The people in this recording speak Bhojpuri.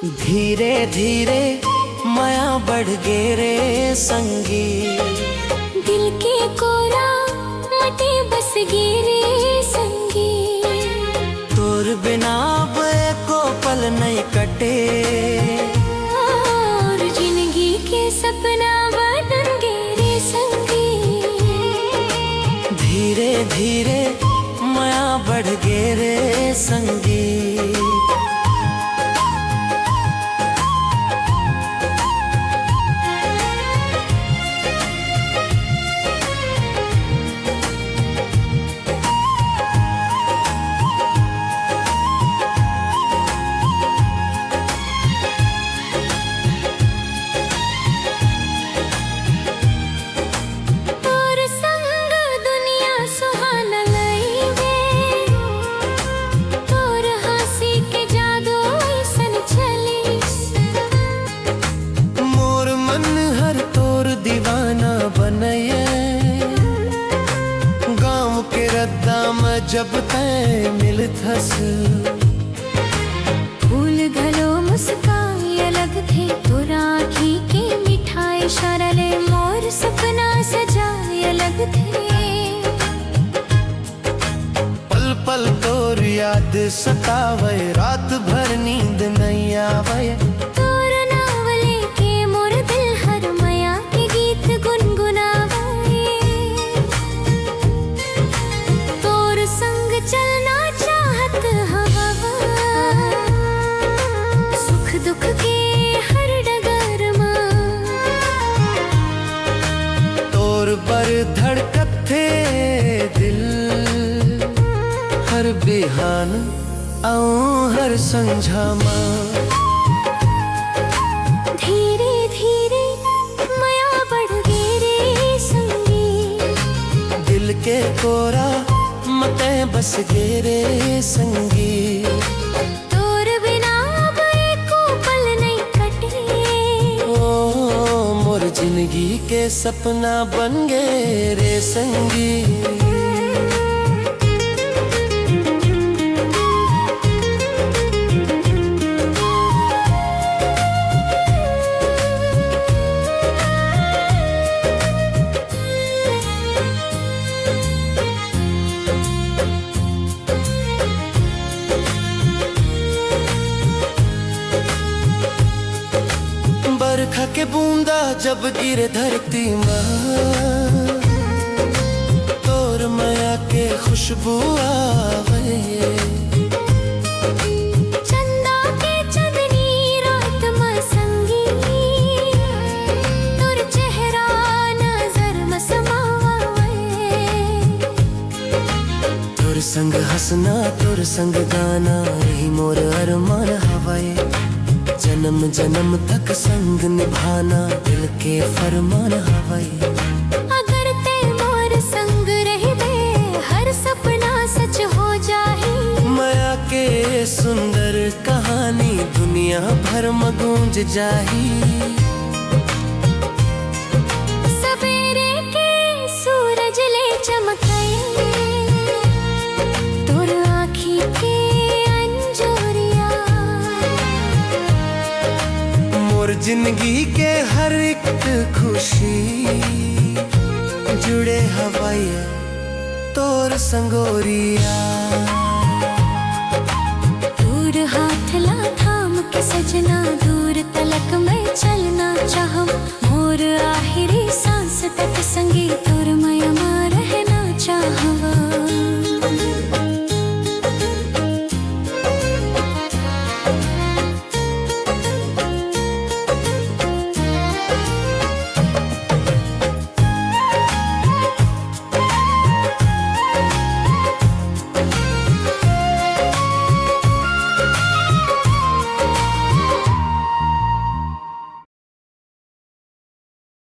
धीरे धीरे माया बढ़ गे रे संगी, दिल के कोरा मटे बस गे रे संगी। तोर बिना को पल नहीं कटे, और जिंदगी के सपना बनन गे रे संगी। धीरे धीरे माया बढ़ गे रे संगी। गाँव के रद्दा में जब तय मिलथस, फूल घलो मुस्काई अलग थे तोर आँखी के मिठाई शरले मोर सपना सजाए अलग थे। पल पल तोर याद सतावे, रात भर नींद नहीं आवे। पर धड़कत थे दिल हर बिहान आऊं हर संझा मां। धीरे धीरे माया बढ़ गे रे संगी, दिल के कोरा मते बस गे रे संगी। तोर बिना को पल नहीं कटे, ओ मोर जिंदगी के सपना बन गे रे संगी। बरखा के बूंदा जब गिरे धरती मां, तोर माया के खुशबू आवे। चंदा के चंदनी रात में संगी, तोर चेहरा नजर में समावे। तोर संग हंसना तोर संग गाना यही मोर अरमान हवाए। जन्म जन्म तक संग निभाना दिल के फरमान हवाई। अगर ते मोर संग रहिबे हर सपना सच हो जाही। माया के सुंदर कहानी दुनिया भर में गूंज जाही। सवेरे के सूरज ले चमके तोर आँखी के जिंदगी के हर एक खुशी जुड़े हवाई तोर संगोरिया। दूर हाथ ला थाम के सजना, दूर तलक मैं चलना चाहूं। मोर आखिरी सांस तक संगी तोर माया में रहना चाहूं।